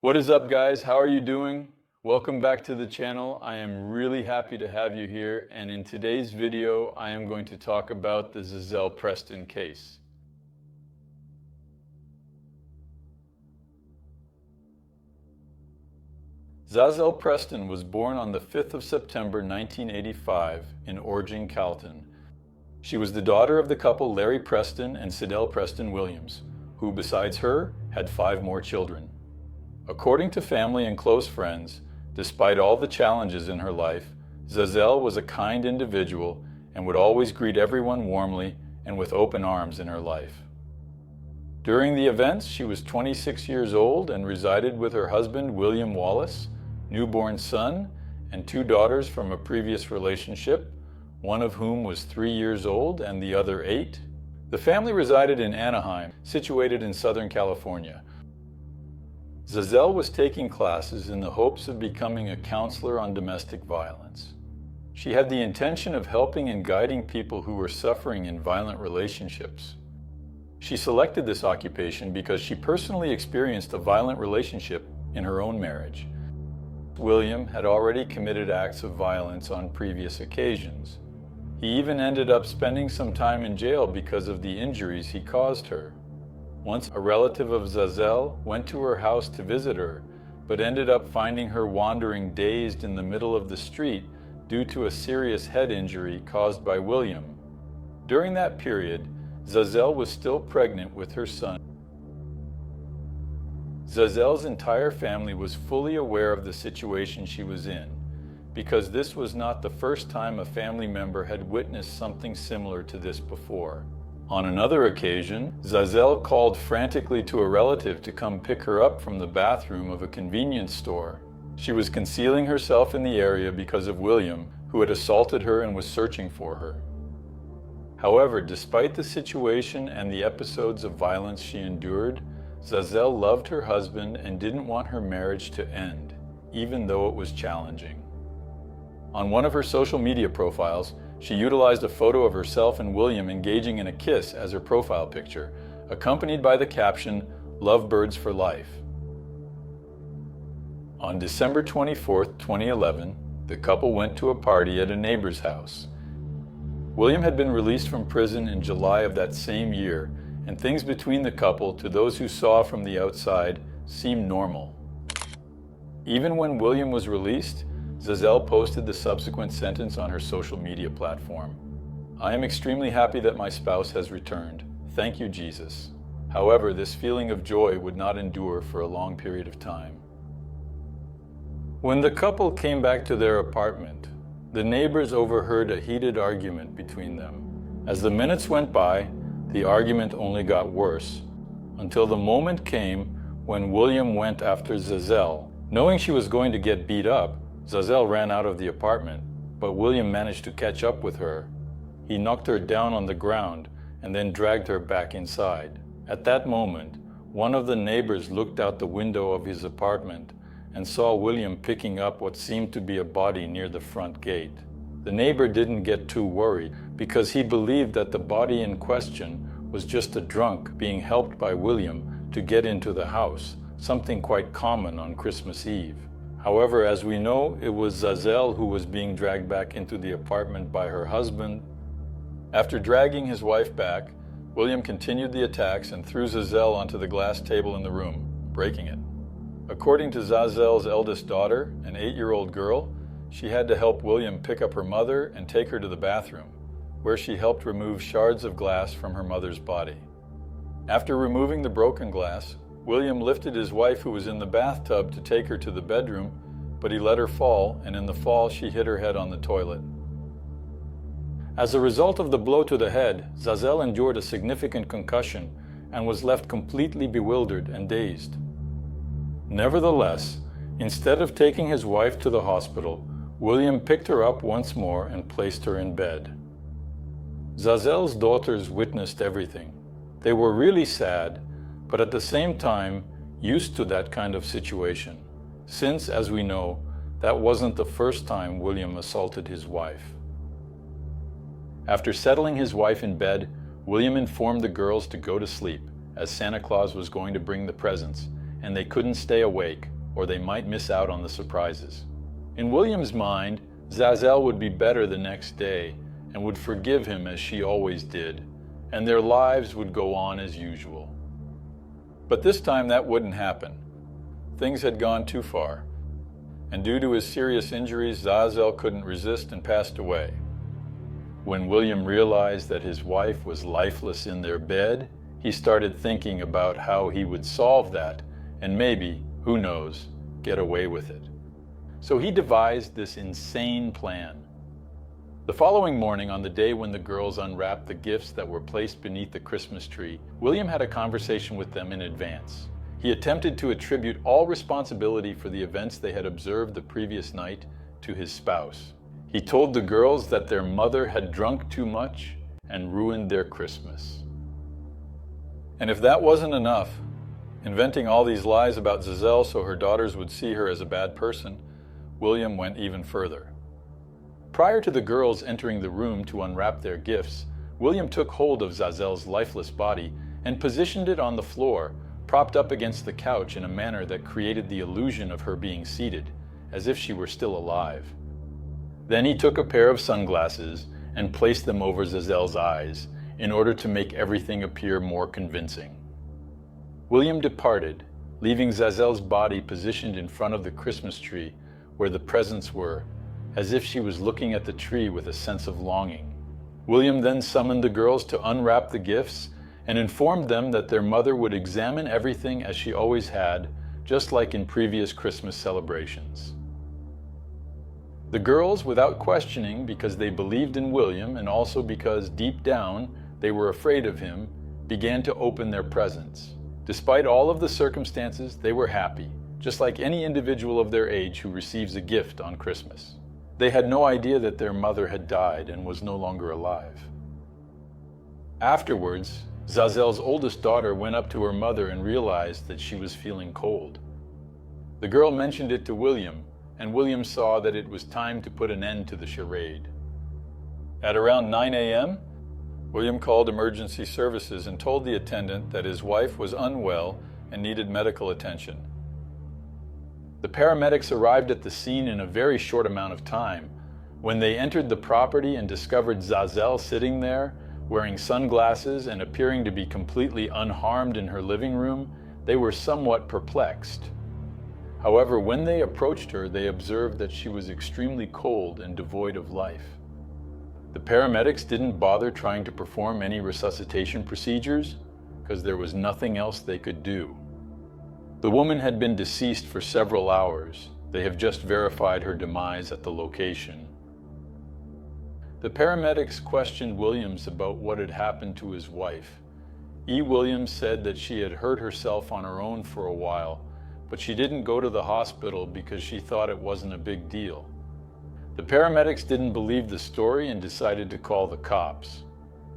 What is up, guys? How are you doing? Welcome back to the channel. I am really happy to have you here, and in today's video I am going to talk about the Za'zell Preston case. Za'zell Preston was born on the 5th of September 1985 in Orging, Calton. She was the daughter of the couple Larry Preston and Za'zell Preston Williams, who besides her had 5 more children. According to family and close friends, despite all the challenges in her life, Za'zell was a kind individual and would always greet everyone warmly and with open arms in her life. During the events, she was 26 years old and resided with her husband, William Wallace, newborn son, and 2 daughters from a previous relationship, one of whom was 3 years old and the other 8. The family resided in Anaheim, situated in Southern California. Za'zell was taking classes in the hopes of becoming a counselor on domestic violence. She had the intention of helping and guiding people who were suffering in violent relationships. She selected this occupation because she personally experienced a violent relationship in her own marriage. William had already committed acts of violence on previous occasions. He even ended up spending some time in jail because of the injuries he caused her. Once a relative of Za'zell went to her house to visit her, but ended up finding her wandering dazed in the middle of the street due to a serious head injury caused by William. During that period, Za'zell was still pregnant with her son. Za'zell's entire family was fully aware of the situation she was in, because this was not the first time a family member had witnessed something similar to this before. On another occasion, Za'zell called frantically to a relative to come pick her up from the bathroom of a convenience store. She was concealing herself in the area because of William, who had assaulted her and was searching for her. However, despite the situation and the episodes of violence she endured, Za'zell loved her husband and didn't want her marriage to end, even though it was challenging. On one of her social media profiles, she utilized a photo of herself and William engaging in a kiss as her profile picture, accompanied by the caption, "Lovebirds for life." On December 24, 2011, the couple went to a party at a neighbor's house. William had been released from prison in July of that same year, and things between the couple, to those who saw from the outside, seemed normal. Even when William was released, Za'zell posted the subsequent sentence on her social media platform. "I am extremely happy that my spouse has returned. Thank you, Jesus." However, this feeling of joy would not endure for a long period of time. When the couple came back to their apartment, the neighbors overheard a heated argument between them. As the minutes went by, the argument only got worse, until the moment came when William went after Za'zell. Knowing she was going to get beat up, Za'zell ran out of the apartment, but William managed to catch up with her. He knocked her down on the ground and then dragged her back inside. At that moment, one of the neighbors looked out the window of his apartment and saw William picking up what seemed to be a body near the front gate. The neighbor didn't get too worried because he believed that the body in question was just a drunk being helped by William to get into the house, something quite common on Christmas Eve. However, as we know, it was Za'zell who was being dragged back into the apartment by her husband. After dragging his wife back, William continued the attacks and threw Za'zell onto the glass table in the room, breaking it. According to Za'zell's eldest daughter, an 8-year-old girl, she had to help William pick up her mother and take her to the bathroom, where she helped remove shards of glass from her mother's body. After removing the broken glass, William lifted his wife, who was in the bathtub, to take her to the bedroom, but he let her fall, and in the fall she hit her head on the toilet. As a result of the blow to the head, Za'zell endured a significant concussion and was left completely bewildered and dazed. Nevertheless, instead of taking his wife to the hospital, William picked her up once more and placed her in bed. Za'zell's daughters witnessed everything. They were really sad, but at the same time used to that kind of situation, since, as we know, that wasn't the first time William assaulted his wife. After settling his wife in bed, William informed the girls to go to sleep, as Santa Claus was going to bring the presents, and they couldn't stay awake, or they might miss out on the surprises. In William's mind, Za'zell would be better the next day and would forgive him as she always did, and their lives would go on as usual. But this time that wouldn't happen. Things had gone too far, and due to his serious injuries, Za'zell couldn't resist and passed away. When William realized that his wife was lifeless in their bed, he started thinking about how he would solve that and maybe, who knows, get away with it. So he devised this insane plan. The following morning, on the day when the girls unwrapped the gifts that were placed beneath the Christmas tree, William had a conversation with them in advance. He attempted to attribute all responsibility for the events they had observed the previous night to his spouse. He told the girls that their mother had drunk too much and ruined their Christmas. And if that wasn't enough, inventing all these lies about Za'zell so her daughters would see her as a bad person, William went even further. Prior to the girls entering the room to unwrap their gifts, William took hold of Za'zell's lifeless body and positioned it on the floor, propped up against the couch in a manner that created the illusion of her being seated, as if she were still alive. Then he took a pair of sunglasses and placed them over Za'zell's eyes in order to make everything appear more convincing. William departed, leaving Za'zell's body positioned in front of the Christmas tree where the presents were, as if she was looking at the tree with a sense of longing. William then summoned the girls to unwrap the gifts and informed them that their mother would examine everything as she always had, just like in previous Christmas celebrations. The girls, without questioning, because they believed in William and also because deep down they were afraid of him, began to open their presents. Despite all of the circumstances, they were happy, just like any individual of their age who receives a gift on Christmas. They had no idea that their mother had died and was no longer alive. Afterwards, Za'zell's oldest daughter went up to her mother and realized that she was feeling cold. The girl mentioned it to William, and William saw that it was time to put an end to the charade. At around 9 a.m., William called emergency services and told the attendant that his wife was unwell and needed medical attention. The paramedics arrived at the scene in a very short amount of time. When they entered the property and discovered Za'zell sitting there, wearing sunglasses and appearing to be completely unharmed in her living room, they were somewhat perplexed. However, when they approached her, they observed that she was extremely cold and devoid of life. The paramedics didn't bother trying to perform any resuscitation procedures because there was nothing else they could do. The woman had been deceased for several hours. They have just verified her demise at the location. The paramedics questioned Williams about what had happened to his wife. Williams said that she had hurt herself on her own for a while, but she didn't go to the hospital because she thought it wasn't a big deal. The paramedics didn't believe the story and decided to call the cops.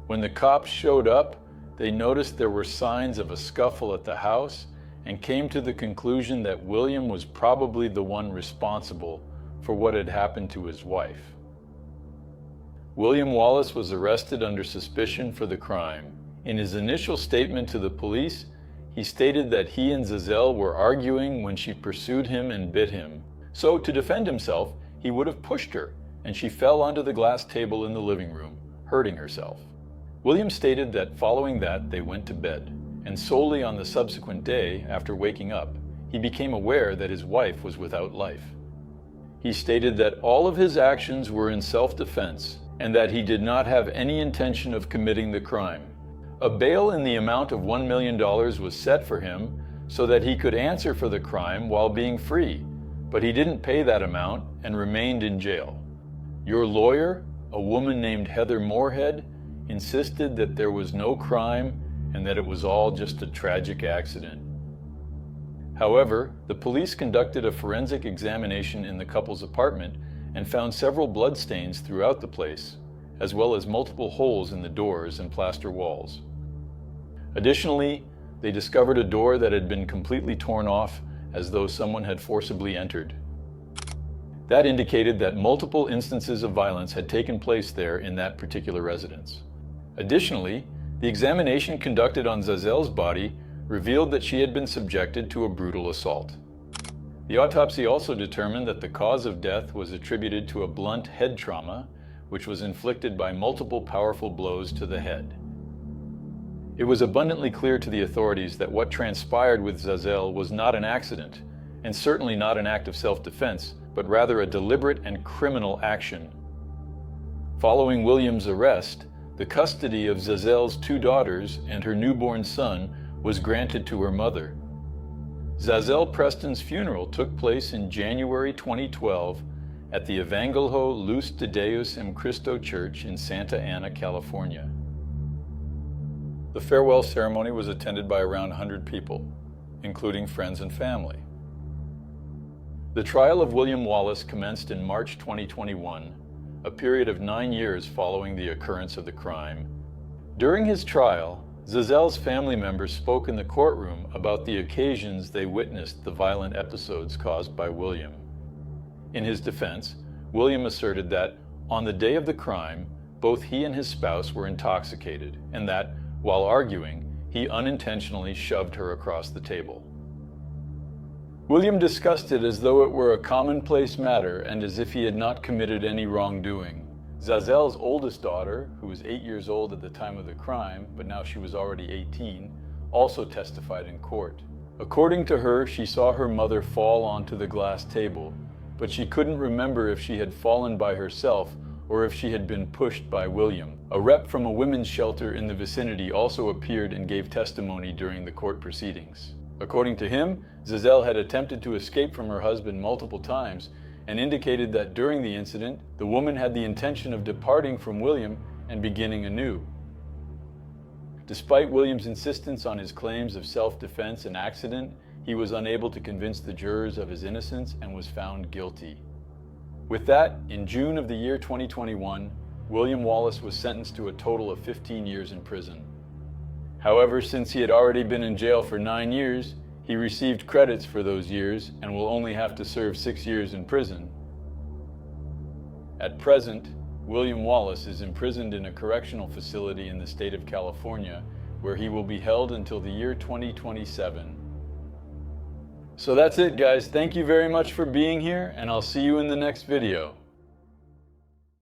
When the cops showed up, they noticed there were signs of a scuffle at the house and came to the conclusion that William was probably the one responsible for what had happened to his wife. William Wallace was arrested under suspicion for the crime. In his initial statement to the police, he stated that he and Za'zell were arguing when she pursued him and bit him. So to defend himself, he would have pushed her, and she fell onto the glass table in the living room, hurting herself. William stated that following that, they went to bed, and solely on the subsequent day, after waking up, he became aware that his wife was without life. He stated that all of his actions were in self-defense, and that he did not have any intention of committing the crime. A bail in the amount of $1 million was set for him so that he could answer for the crime while being free, but he didn't pay that amount and remained in jail. Your lawyer, a woman named Heather Moorhead, insisted that there was no crime and that it was all just a tragic accident. However, the police conducted a forensic examination in the couple's apartment and found several bloodstains throughout the place, as well as multiple holes in the doors and plaster walls. Additionally, they discovered a door that had been completely torn off as though someone had forcibly entered. That indicated that multiple instances of violence had taken place there in that particular residence. Additionally, the examination conducted on Za'zell's body revealed that she had been subjected to a brutal assault. The autopsy also determined that the cause of death was attributed to a blunt head trauma, which was inflicted by multiple powerful blows to the head. It was abundantly clear to the authorities that what transpired with Za'zell was not an accident, and certainly not an act of self-defense, but rather a deliberate and criminal action. Following William's arrest, the custody of Za'zell's 2 daughters and her newborn son was granted to her mother. Za'zell Preston's funeral took place in January 2012 at the Evangelho Luz de Deus em Cristo Church in Santa Ana, California. The farewell ceremony was attended by around 100 people, including friends and family. The trial of William Wallace commenced in March 2021, a period of 9 years following the occurrence of the crime. During his trial, Za'zell's family members spoke in the courtroom about the occasions they witnessed the violent episodes caused by William. In his defense, William asserted that, on the day of the crime, both he and his spouse were intoxicated, and that, while arguing, he unintentionally shoved her across the table. William discussed it as though it were a commonplace matter and as if he had not committed any wrongdoing. Za'zell's oldest daughter, who was 8 years old at the time of the crime, but now she was already 18, also testified in court. According to her, she saw her mother fall onto the glass table, but she couldn't remember if she had fallen by herself or if she had been pushed by William. A rep from a women's shelter in the vicinity also appeared and gave testimony during the court proceedings. According to him, Za'zell had attempted to escape from her husband multiple times and indicated that during the incident, the woman had the intention of departing from William and beginning anew. Despite William's insistence on his claims of self-defense and accident, he was unable to convince the jurors of his innocence and was found guilty. With that, in June of the year 2021, William Wallace was sentenced to a total of 15 years in prison. However, since he had already been in jail for 9 years, he received credits for those years and will only have to serve 6 years in prison. At present, William Wallace is imprisoned in a correctional facility in the state of California, where he will be held until the year 2027. So that's it, guys. Thank you very much for being here, and I'll see you in the next video.